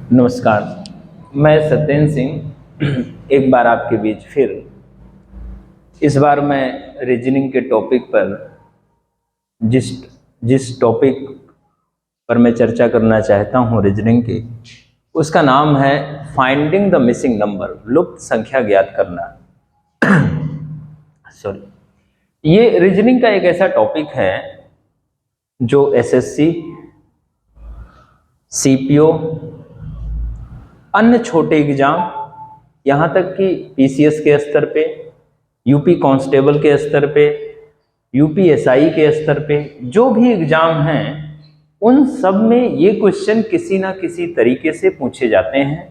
नमस्कार। मैं सत्येंद्र सिंह एक बार आपके बीच फिर। इस बार मैं रीजनिंग के टॉपिक पर जिस जिस टॉपिक पर मैं चर्चा करना चाहता हूँ रीजनिंग की, उसका नाम है फाइंडिंग द मिसिंग नंबर, लुप्त संख्या ज्ञात करना। सॉरी, ये रीजनिंग का एक ऐसा टॉपिक है जो एसएससी, सीपीओ, अन्य छोटे एग्जाम, यहाँ तक कि पीसीएस के स्तर पे, यूपी कांस्टेबल के स्तर पे, यूपीएसआई के स्तर पे जो भी एग्जाम हैं, उन सब में ये क्वेश्चन किसी ना किसी तरीके से पूछे जाते हैं,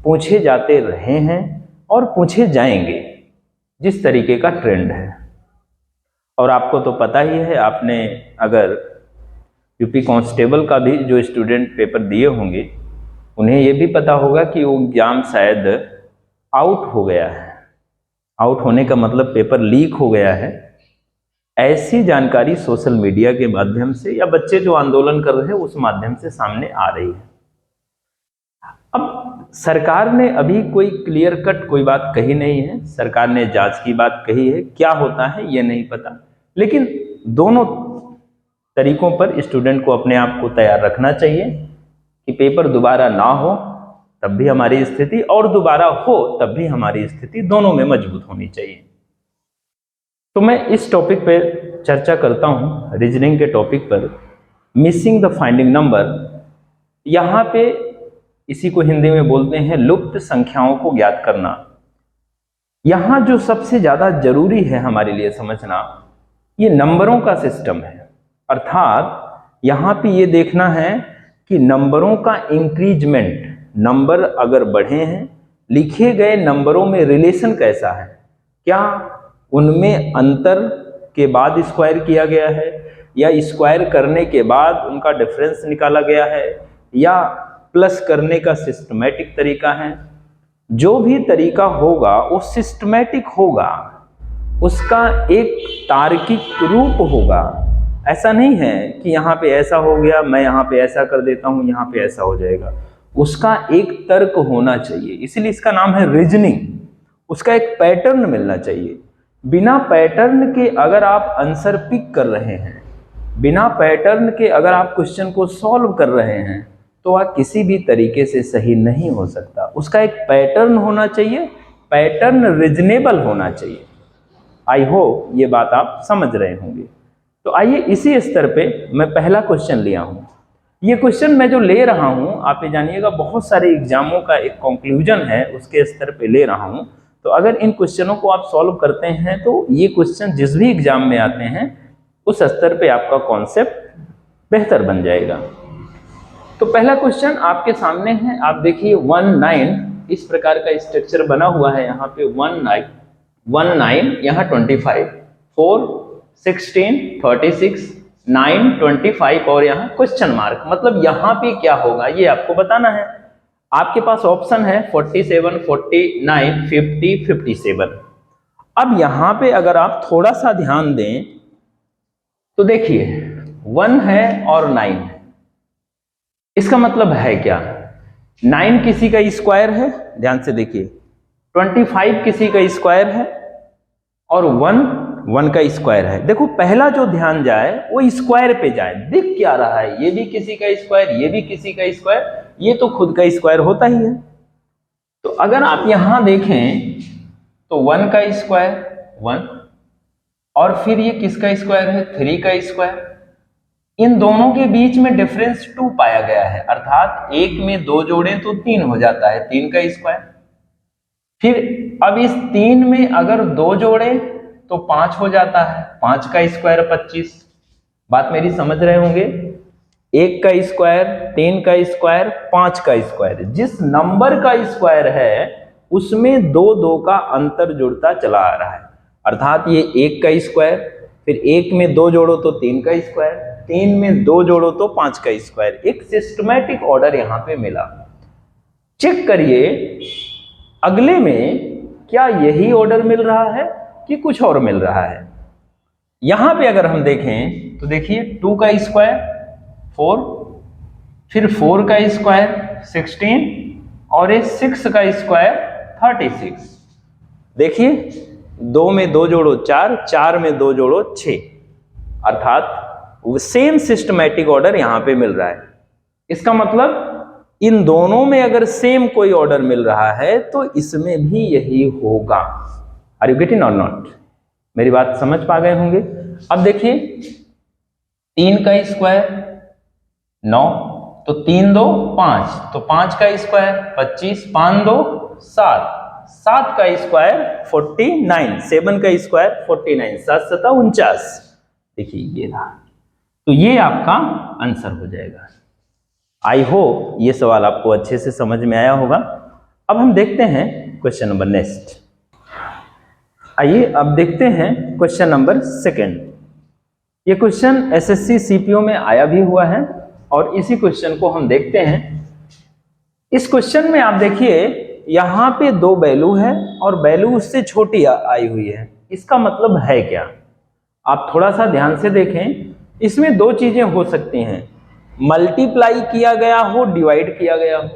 पूछे जाते रहे हैं और पूछे जाएंगे, जिस तरीके का ट्रेंड है। और आपको तो पता ही है, आपने अगर यूपी कांस्टेबल का भी जो स्टूडेंट पेपर दिए होंगे, उन्हें ये भी पता होगा कि वो एग्जाम शायद आउट हो गया है। आउट होने का मतलब पेपर लीक हो गया है। ऐसी जानकारी सोशल मीडिया के माध्यम से या बच्चे जो आंदोलन कर रहे हैं उस माध्यम से सामने आ रही है। अब सरकार ने अभी कोई क्लियर कट कोई बात कही नहीं है। सरकार ने जांच की बात कही है, क्या होता है ये नहीं पता। लेकिन दोनों तरीकों पर स्टूडेंट को अपने आप को तैयार रखना चाहिए कि पेपर दोबारा ना हो तब भी हमारी स्थिति, और दोबारा हो तब भी हमारी स्थिति, दोनों में मजबूत होनी चाहिए। तो मैं इस टॉपिक पे चर्चा करता हूं, रीजनिंग के टॉपिक पर, मिसिंग द फाइंडिंग नंबर। यहाँ पे इसी को हिंदी में बोलते हैं लुप्त संख्याओं को ज्ञात करना। यहाँ जो सबसे ज्यादा जरूरी है हमारे लिए समझना, ये नंबरों का सिस्टम है। अर्थात यहाँ पे ये देखना है कि नंबरों का इंक्रीजमेंट, नंबर अगर बढ़े हैं, लिखे गए नंबरों में रिलेशन कैसा है, क्या उनमें अंतर के बाद स्क्वायर किया गया है या स्क्वायर करने के बाद उनका डिफरेंस निकाला गया है या प्लस करने का सिस्टमैटिक तरीका है। जो भी तरीका होगा वो सिस्टमैटिक होगा, उसका एक तार्किक रूप होगा। ऐसा नहीं है कि यहाँ पे ऐसा हो गया, मैं यहाँ पे ऐसा कर देता हूँ, यहाँ पे ऐसा हो जाएगा। उसका एक तर्क होना चाहिए, इसीलिए इसका नाम है रीजनिंग। उसका एक पैटर्न मिलना चाहिए। बिना पैटर्न के अगर आप आंसर पिक कर रहे हैं, बिना पैटर्न के अगर आप क्वेश्चन को सॉल्व कर रहे हैं, तो वह किसी भी तरीके से सही नहीं हो सकता। उसका एक पैटर्न होना चाहिए, पैटर्न रीजनेबल होना चाहिए। आई होप ये बात आप समझ रहे होंगे। तो आइए इसी स्तर पे मैं पहला क्वेश्चन लिया हूँ। ये क्वेश्चन मैं जो ले रहा हूँ, आप ये जानिएगा, बहुत सारे एग्जामों का एक कंक्लूजन है, उसके स्तर पे ले रहा हूँ। तो अगर इन क्वेश्चनों को आप सॉल्व करते हैं तो ये क्वेश्चन जिस भी एग्जाम में आते हैं उस स्तर पे आपका कॉन्सेप्ट बेहतर बन जाएगा। तो पहला क्वेश्चन आपके सामने है, आप देखिए 19 इस प्रकार का स्ट्रक्चर बना हुआ है। यहाँ पे 19, यहाँ 25, 4, 16, 36, 9, 25 और यहाँ क्वेश्चन मार्क। मतलब यहाँ पे क्या होगा ये आपको बताना है। आपके पास ऑप्शन है 47, 49, 50, 57। अब यहाँ पे अगर आप थोड़ा सा ध्यान दें तो देखिए 1 है और 9 है। इसका मतलब है क्या? 9 किसी का स्क्वायर है, ध्यान से देखिए, 25 किसी का स्क्वायर है और 1 का स्क्वायर है। देखो पहला जो ध्यान जाए वो स्क्वायर पे जाए। दिख क्या रहा है, ये भी किसी का स्क्वायर, ये भी किसी का स्क्वायर, ये तो खुद का स्क्वायर होता ही है। तो अगर आप यहां देखें तो 1 का स्क्वायर 1, और फिर ये किसका स्क्वायर है, 3 का स्क्वायर। इन दोनों के बीच में डिफरेंस 2 पाया गया है, अर्थात एक में 2 जोड़ें तो 3 हो जाता है, 3 का स्क्वायर। फिर अब इस 3 में अगर 2 जोड़े तो 5 हो जाता है, 5 का स्क्वायर 25। बात मेरी समझ रहे होंगे, 1 का स्क्वायर, 3 का स्क्वायर, 5 का स्क्वायर। जिस नंबर का स्क्वायर है उसमें 2 का अंतर जुड़ता चला आ रहा है, अर्थात ये 1 का स्क्वायर, फिर 1 में 2 जोड़ो तो 3 का स्क्वायर, 3 में 2 जोड़ो तो 5 का स्क्वायर। एक सिस्टमैटिक ऑर्डर यहां पे मिला। चेक करिए अगले में क्या यही ऑर्डर मिल रहा है कि कुछ और मिल रहा है। यहां पे अगर हम देखें तो देखिए 2 का स्क्वायर 4, फिर 4 का स्क्वायर 16 और ये 6 का स्क्वायर 36। देखिए 2 में 2 जोड़ो 4, 4 में 2 जोड़ो 6, अर्थात सेम सिस्टमैटिक ऑर्डर यहां पे मिल रहा है। इसका मतलब इन दोनों में अगर सेम कोई ऑर्डर मिल रहा है तो इसमें भी यही होगा। आर यू गेटिंग और नॉट? मेरी बात समझ पा गए होंगे। अब देखिए 3 का स्क्वायर 9, तो 3 2 5, तो 5 का स्क्वायर 25, 5 2 7, 7 का स्क्वायर 49, 7 का स्क्वायर 49, 7 7 49। देखिए ये रहा, तो ये आपका आंसर हो जाएगा। आई होप ये सवाल आपको अच्छे से समझ में आया होगा। अब हम देखते हैं क्वेश्चन नंबर नेक्स्ट। आइए अब देखते हैं क्वेश्चन नंबर सेकंड। ये क्वेश्चन एसएससी सीपीओ में आया भी हुआ है और इसी क्वेश्चन को हम देखते हैं। इस क्वेश्चन में आप देखिए यहां पे 2 वैल्यू है और वैल्यू उससे छोटी आई हुई है। इसका मतलब है क्या? आप थोड़ा सा ध्यान से देखें। इसमें 2 चीजें हो सकती हैं, मल्टीप्लाई किया गया हो, डिवाइड किया गया हो।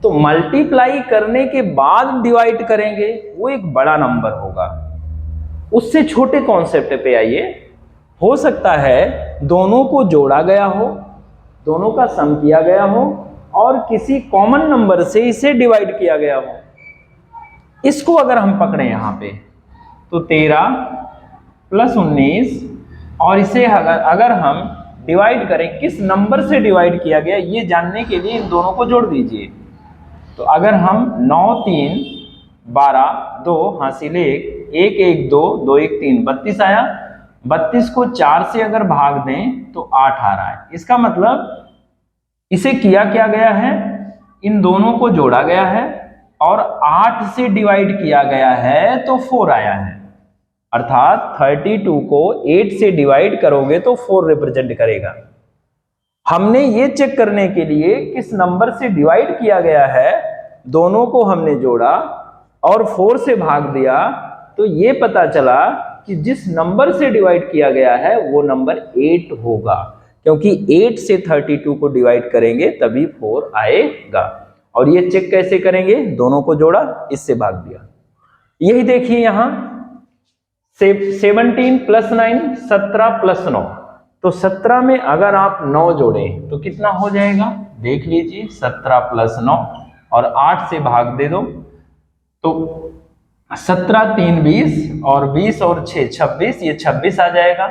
तो मल्टीप्लाई करने के बाद डिवाइड करेंगे वो एक बड़ा नंबर होगा। उससे छोटे कॉन्सेप्ट पे आइए। हो सकता है दोनों को जोड़ा गया हो, दोनों का सम किया गया हो और किसी कॉमन नंबर से इसे डिवाइड किया गया हो। इसको अगर हम पकड़े यहां पे तो 13 प्लस 19, और इसे अगर हम डिवाइड करें, किस नंबर से डिवाइड किया गया ये जानने के लिए इन दोनों को जोड़ दीजिए। तो अगर हम 9 3 12 2 हासिल 1 1 1 2 2 1 3 32 आया। 32 को 4 से अगर भाग दें तो 8 आ रहा है। इसका मतलब इसे किया क्या गया है, इन दोनों को जोड़ा गया है और 8 से डिवाइड किया गया है तो 4 आया है। अर्थात 32 को 8 से डिवाइड करोगे तो 4 रिप्रेजेंट करेगा। हमने ये चेक करने के लिए किस नंबर से डिवाइड किया गया है, दोनों को हमने जोड़ा और 4 से भाग दिया, तो ये पता चला कि जिस नंबर से डिवाइड किया गया है वो नंबर 8 होगा, क्योंकि 8 से 32 को डिवाइड करेंगे तभी 4 आएगा। और ये चेक कैसे करेंगे, दोनों को जोड़ा, इससे भाग दिया। यही देखिए यहां 17 प्लस 9 17 प्लस 9, तो 17 में अगर आप 9 जोड़ें तो कितना हो जाएगा, देख लीजिए 17 प्लस 9 और 8 से भाग दे दो तो 17 3 20 और 20 और 6 26, ये 26 आ जाएगा।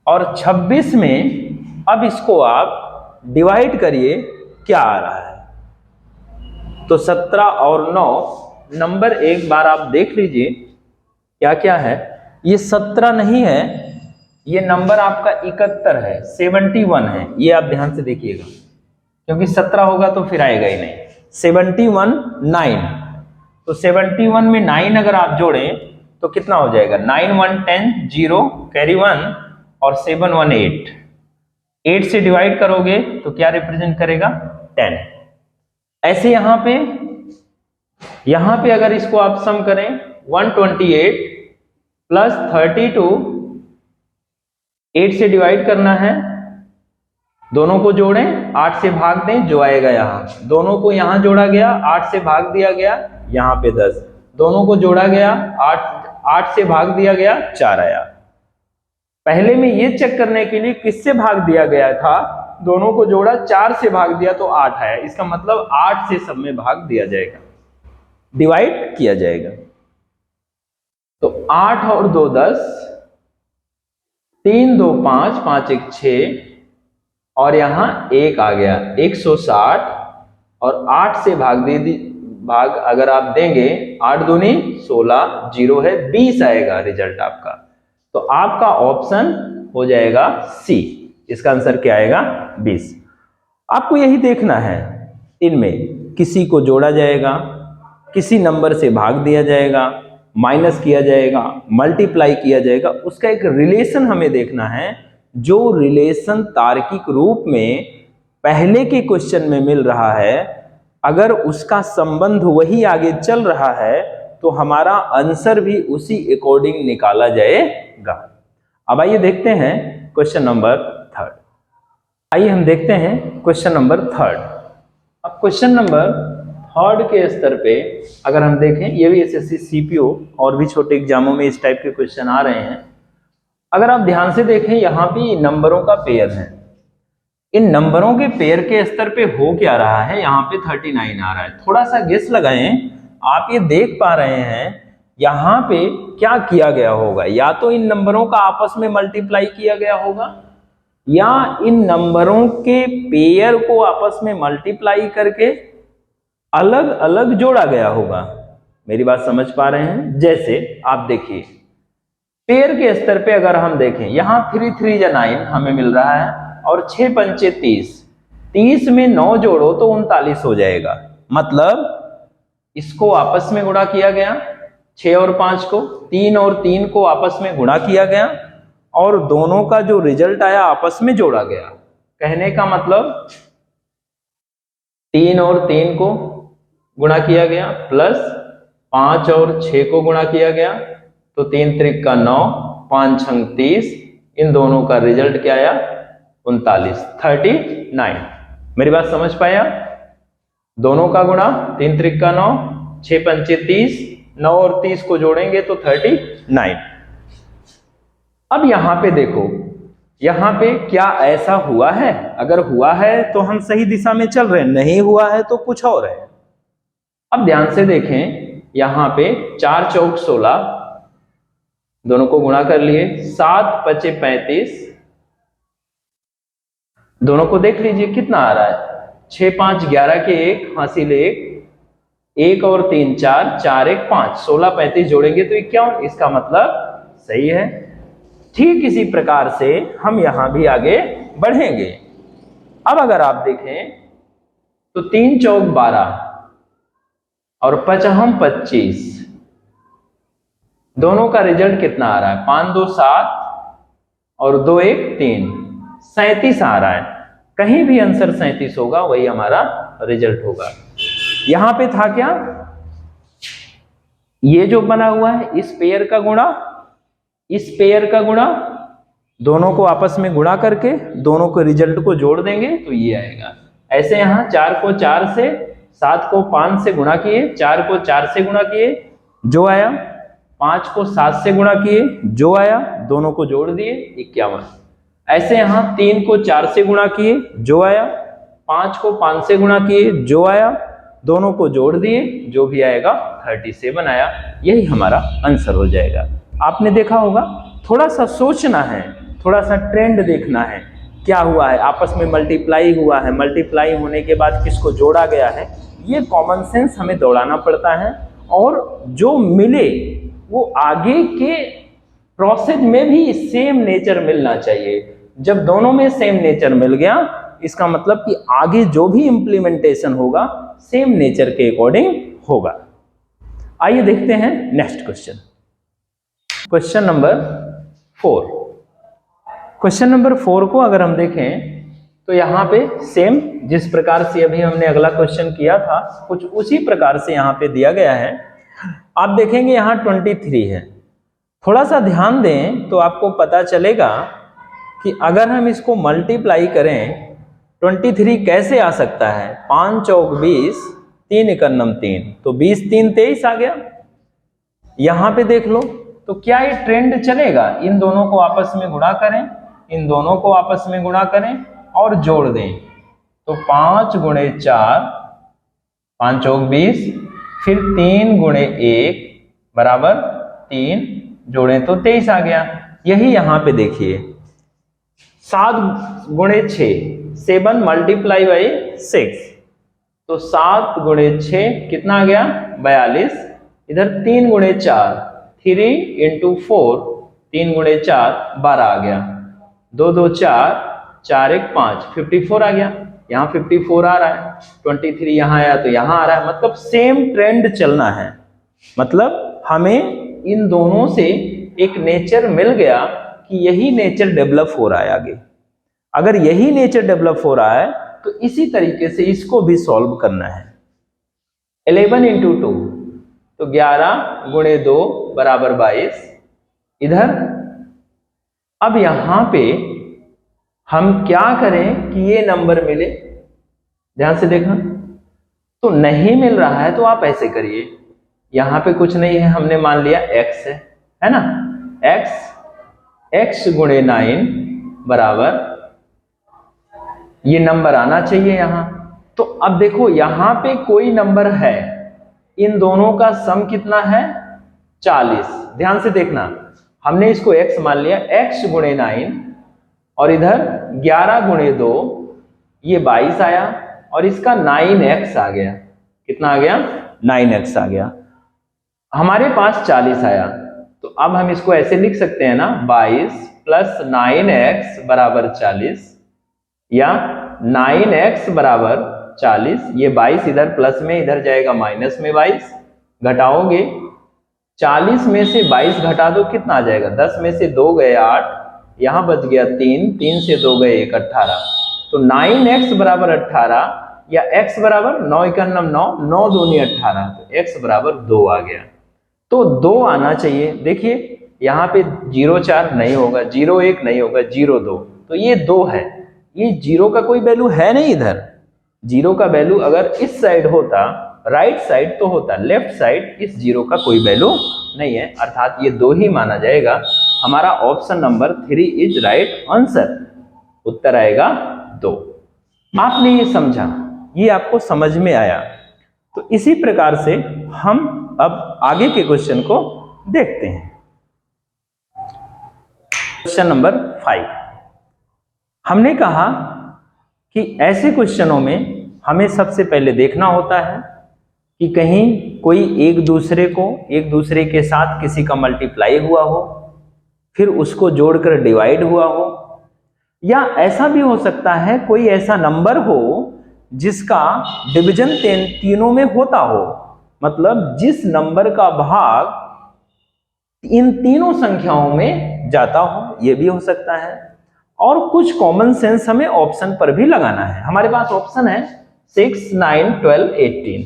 और 26 में अब इसको आप डिवाइड करिए, क्या आ रहा है, तो 17 और 9 नंबर एक बार आप देख लीजिए क्या क्या है। ये 17 नहीं है, ये नंबर आपका 71 है, 71 है। ये आप ध्यान से देखिएगा, क्योंकि 17 होगा तो फिर आएगा ही नहीं। 71 9, तो 71 में 9 अगर आप जोड़ें तो कितना हो जाएगा, 9 1 10 0 कैरी 1 और 7 1 8। 8 से डिवाइड करोगे तो क्या रिप्रेजेंट करेगा, 10। ऐसे यहां पे अगर इसको आप सम करें 128 प्लस 32, 8 से डिवाइड करना है, दोनों को जोड़ें, 8 से भाग दें, जो आएगा यहां, दोनों को यहां जोड़ा गया, 8 से भाग दिया गया, यहां पे 10, दोनों को जोड़ा गया, 8 से भाग दिया गया, 4 आया। पहले में ये चेक करने के लिए किससे भाग दिया गया था, दोनों को जोड़ा, 4 से भाग दिया तो 8 आया। इसका मतलब 8 से सब में भाग दिया जाएगा, डिवाइड किया जाएगा। तो 8 और 2 10, 3 2 5 5 1 6 और यहां 1 आ गया 160, और 8 से भाग अगर आप देंगे, 8 दूनी 16, 0 है 20 आएगा रिजल्ट आपका। तो आपका ऑप्शन हो जाएगा सी, इसका आंसर क्या आएगा, 20। आपको यही देखना है, इनमें किसी को जोड़ा जाएगा, किसी नंबर से भाग दिया जाएगा, माइनस किया जाएगा, मल्टीप्लाई किया जाएगा, उसका एक रिलेशन हमें देखना है। जो रिलेशन तार्किक रूप में पहले के क्वेश्चन में मिल रहा है, अगर उसका संबंध वही आगे चल रहा है तो हमारा आंसर भी उसी अकॉर्डिंग निकाला जाएगा। अब आइए देखते हैं क्वेश्चन नंबर 3। आइए हम देखते हैं क्वेश्चन नंबर थर्ड। अब क्वेश्चन नंबर थर्ड के स्तर पे अगर हम देखें, ये भी एसएससी सीपीओ और भी छोटे एग्जामों में इस टाइप के क्वेश्चन आ रहे हैं। अगर आप ध्यान से देखें, यहाँ पे नंबरों का पेयर है। इन नंबरों के पेयर के स्तर पे हो क्या रहा है, यहाँ पे 39 आ रहा है। थोड़ा सा गेस लगाएं। आप ये देख पा रहे हैं यहाँ पे क्या किया गया होगा, या तो इन नंबरों का आपस में मल्टीप्लाई किया गया होगा, या इन नंबरों के पेयर को आपस में मल्टीप्लाई करके अलग अलग जोड़ा गया होगा। मेरी बात समझ पा रहे हैं? जैसे आप देखिए, पेयर के स्तर पे अगर हम देखें, यहाँ 3 3 जा 9 हमें मिल रहा है, और 6 पंचे 30, 30 में 9 जोड़ो तो 39 हो जाएगा। मतलब इसको आपस में गुणा किया गया, 6 और 5 को, 3 और 3 को आपस में गुणा किया गया, और दोनों का जो रिजल्ट आया आपस में जोड़ा गया। कहने का मतलब 3 और 3 को गुणा किया गया, प्लस 5 और 6 को गुणा किया गया, तो 3 त्रिक का 9, 5 छंग 30, इन दोनों का रिजल्ट क्या आया? 39, 39। मेरी बात समझ पाया? दोनों का गुणा, 3 त्रिक का 9, 6 पंचे 30, 9 और 30 को जोड़ेंगे तो 39। अब यहां पे देखो, यहां पे क्या ऐसा हुआ है? अगर हुआ है तो हम सही दिशा में चल रहे हैं, नहीं हुआ है तो कुछ और है। अब ध्यान से देखें, यहां पे 4 चौक 16, दोनों को गुणा कर लिए, 7 पचे 35, दोनों को देख लीजिए कितना आ रहा है। 6 5 11 के 1 हासिल 1, 1 और 3 4, 4 1 5, 16 35 जोड़ेंगे तो 51। इसका मतलब सही है। ठीक इसी प्रकार से हम यहां भी आगे बढ़ेंगे। अब अगर आप देखें तो 3 चौक 12 और 55 25, दोनों का रिजल्ट कितना आ रहा है? 5 2 7 और 2 1 3, 37 आ रहा है। कहीं भी आंसर 37 होगा, वही हमारा रिजल्ट होगा। यहां पे था क्या? ये जो बना हुआ है, इस पेयर का गुणा, इस पेयर का गुणा, दोनों को आपस में गुणा करके दोनों के रिजल्ट को जोड़ देंगे तो ये आएगा। ऐसे यहां 4 को 4 से, 7 को 5 से गुणा किए, 4 को 4 से गुणा किए, जो आया, 5 को 7 से गुणा किए, जो आया, दोनों को जोड़ दिए 51। ऐसे यहां 3 को 4 से गुणा किए, जो आया, 5 को 5 से गुणा किए, जो आया, दोनों को जोड़ दिए, जो भी आएगा 37 आया। यही हमारा आंसर हो जाएगा। आपने देखा होगा, थोड़ा सा सोचना है, थोड़ा सा ट्रेंड देखना है, क्या हुआ है, आपस में मल्टीप्लाई हुआ है, मल्टीप्लाई होने के बाद किसको जोड़ा गया है, ये कॉमन सेंस हमें दौड़ाना पड़ता है। और जो मिले वो आगे के प्रोसेस में भी सेम नेचर मिलना चाहिए। जब दोनों में सेम नेचर मिल गया, इसका मतलब कि आगे जो भी इंप्लीमेंटेशन होगा सेम नेचर के अकॉर्डिंग होगा। आइए देखते हैं next question. Question number 4। Question number 4 को अगर हम देखें तो यहाँ पे सेम जिस प्रकार से अभी हमने अगला क्वेश्चन किया था, कुछ उसी प्रकार से यहाँ पे दिया गया है। आप देखेंगे यहाँ 23 है। थोड़ा सा ध्यान दें तो आपको पता चलेगा कि अगर हम इसको मल्टीप्लाई करें, 23 कैसे आ सकता है? 5 चौक 20, 3 इकन्नम 3, तो 20 3 23 आ गया। यहाँ पे देख लो, तो क्या ये ट्रेंड चलेगा? इन दोनों को आपस में गुणा करें, इन दोनों को आपस में गुणा करें और जोड़ दें, तो 5 गुणे 4, 5 चौक 20, फिर 3 गुणे 1 बराबर 3, जोड़ें तो 23 आ गया। यही यहाँ पे देखिए, 7 गुणे 6, 7 मल्टीप्लाई बाई 6, तो 7 गुणे 6 कितना आ गया? 42। इधर 3 गुणे 4, 3 इंटू 4, 3 गुणे 4 12 आ गया। 2 2 4, 4 1 5, 54 आ गया। यहाँ 54 आ रहा है, 23 यहाँ आया तो यहाँ आ रहा है। मतलब सेम ट्रेंड चलना है। मतलब हमें इन दोनों से एक नेचर मिल गया कि यही नेचर डेवलप हो रहा है आगे। अगर यही नेचर डेवलप हो रहा है तो इसी तरीके से इसको भी सॉल्व करना है। 11 इंटू 2, तो 11 गुणे 2 बराबर 22। इधर अब यहां पे हम क्या करें कि ये नंबर मिले, ध्यान से देखना। तो नहीं मिल रहा है तो आप ऐसे करिए, यहां पे कुछ नहीं है, हमने मान लिया x है ना, x गुणे 9 बराबर ये नंबर आना चाहिए यहां। तो अब देखो यहां पे कोई नंबर है, इन दोनों का सम कितना है 40। ध्यान से देखना, हमने इसको x मान लिया, x गुणे 9 और इधर 11 गुणे 2 ये 22 आया और इसका 9x आ गया। कितना आ गया 9x आ गया। हमारे पास 40 आया, तो अब हम इसको ऐसे लिख सकते हैं ना, 22 प्लस 9x बराबर 40 या 9x बराबर 40। ये 22 इधर प्लस में, इधर जाएगा माइनस में 22, घटाओगे 40 में से 22 घटा दो कितना आ जाएगा, 10 में से 2 गए 8, यहां बच गया 3, 3 से 2 गए 1, 18। तो 9x बराबर 18 या x बराबर 9 × 9 9 दूनी 18, तो x बराबर 2 आ गया। तो 2 आना चाहिए। देखिए यहाँ पे 0 4 नहीं होगा, 0 1 नहीं होगा, 0 2, तो ये 2 है। ये 0 का कोई वैल्यू है नहीं इधर। 0 का वैल्यू अगर इस साइड होता, राइट साइड तो होता, लेफ्ट साइड इस 0 का कोई वैल्यू नहीं है, अर्थात ये 2 ही माना जाएगा। हमारा option number 3 is right answer. उत्तर आएगा 2। आपने ये समझा, ये आपको समझ में आया। तो इसी प्रकार से हम अब आगे के क्वेश्चन को देखते हैं। क्वेश्चन नंबर 5, हमने कहा कि ऐसे क्वेश्चनों में हमें सबसे पहले देखना होता है कि कहीं कोई एक दूसरे के साथ किसी का मल्टीप्लाई हुआ हो, फिर उसको जोड़कर डिवाइड हुआ हो, या ऐसा भी हो सकता है कोई ऐसा नंबर हो जिसका डिवीजन तीनों में होता हो, मतलब जिस नंबर का भाग इन तीनों संख्याओं में जाता हो, यह भी हो सकता है। और कुछ कॉमन सेंस हमें ऑप्शन पर भी लगाना है। हमारे पास ऑप्शन है 6 9 12 18।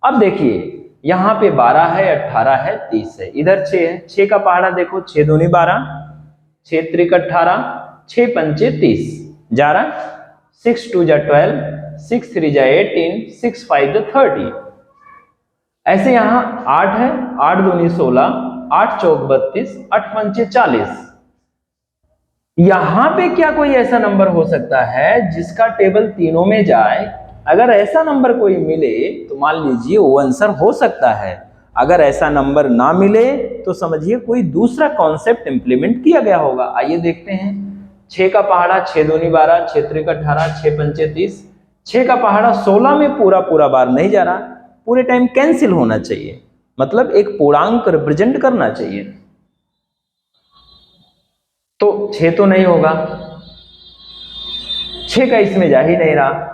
अब देखिए यहां पे 12 है, 18 है, 30 है, इधर 6 है। 6 का पहाड़ा देखो, 6 दूनी 12, 6 त्रिक 18, 6 पंचे 30 जा रहा, 6 2 जा 12, 6 3 जा 18, 6 5 जा 30। ऐसे यहां 8 है, 8 दूनी 16, 8 चौक 32, 8 पंचे 40। यहां पे क्या कोई ऐसा नंबर हो सकता है जिसका टेबल तीनों में जाए? अगर ऐसा नंबर कोई मिले तो मान लीजिए वो आंसर हो सकता है। अगर ऐसा नंबर ना मिले तो समझिए कोई दूसरा कॉन्सेप्ट इंप्लीमेंट किया गया होगा। आइए देखते हैं। 6 का पहाड़ा 6 दूनी 12, 6 त्रिक 18, 6 पंचे 30। 6 का पहाड़ा 16 में पूरा बार नहीं जा रहा, पूरे टाइम कैंसिल होना चाहिए, मतलब एक पूर्णांक रिप्रेजेंट करना चाहिए। तो 6 तो नहीं होगा, 6 का इसमें जा ही नहीं रहा।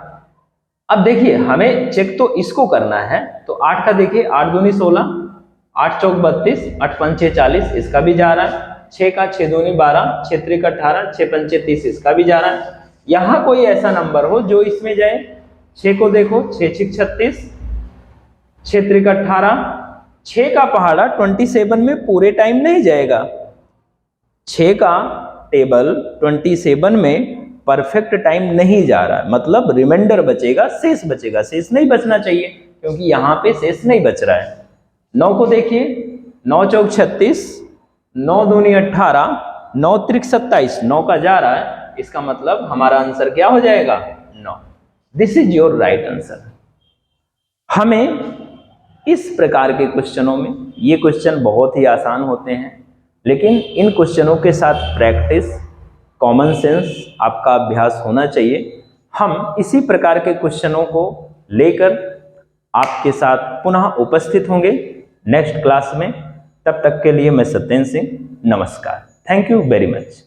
अब देखिए हमें चेक तो इसको करना है, तो 8 का देखिए, 8 दूनी 16, 8 चौक 32, 8 पंचे 40, इसका भी जा रहा है। 6 का 6 दूनी 12, 6 त्रिक 18, 6 पंचे 30, इसका भी जा रहा है। यहां कोई ऐसा नंबर हो जो इसमें जाए। 6 को देखो, 6 6 36, 6 त्रिक 18, 6 का पहाड़ा 27 में पूरे टाइम नहीं जाएगा। 6 का टेबल 27 में परफेक्ट टाइम नहीं जा रहा है, मतलब रिमाइंडर बचेगा, शेष बचेगा। शेष नहीं बचना चाहिए क्योंकि यहां पे शेष नहीं बच रहा है। 9 को देखिए, 9 चौक 36, 9 दूनी 18, 9 त्रिक 27, 9 का जा रहा है, इसका मतलब हमारा आंसर क्या हो जाएगा 9। This is your right answer. हमें इस प्रकार के क्वेश्चनों में, ये क्वेश्चन बहुत ही आसान होते हैं, लेकिन इन क्वेश्चनों के साथ प्रैक्टिस, कॉमन सेंस आपका अभ्यास होना चाहिए। हम इसी प्रकार के क्वेश्चनों को लेकर आपके साथ पुनः उपस्थित होंगे नेक्स्ट क्लास में। तब तक के लिए मैं सत्येंद्र सिंह, नमस्कार। Thank you very much.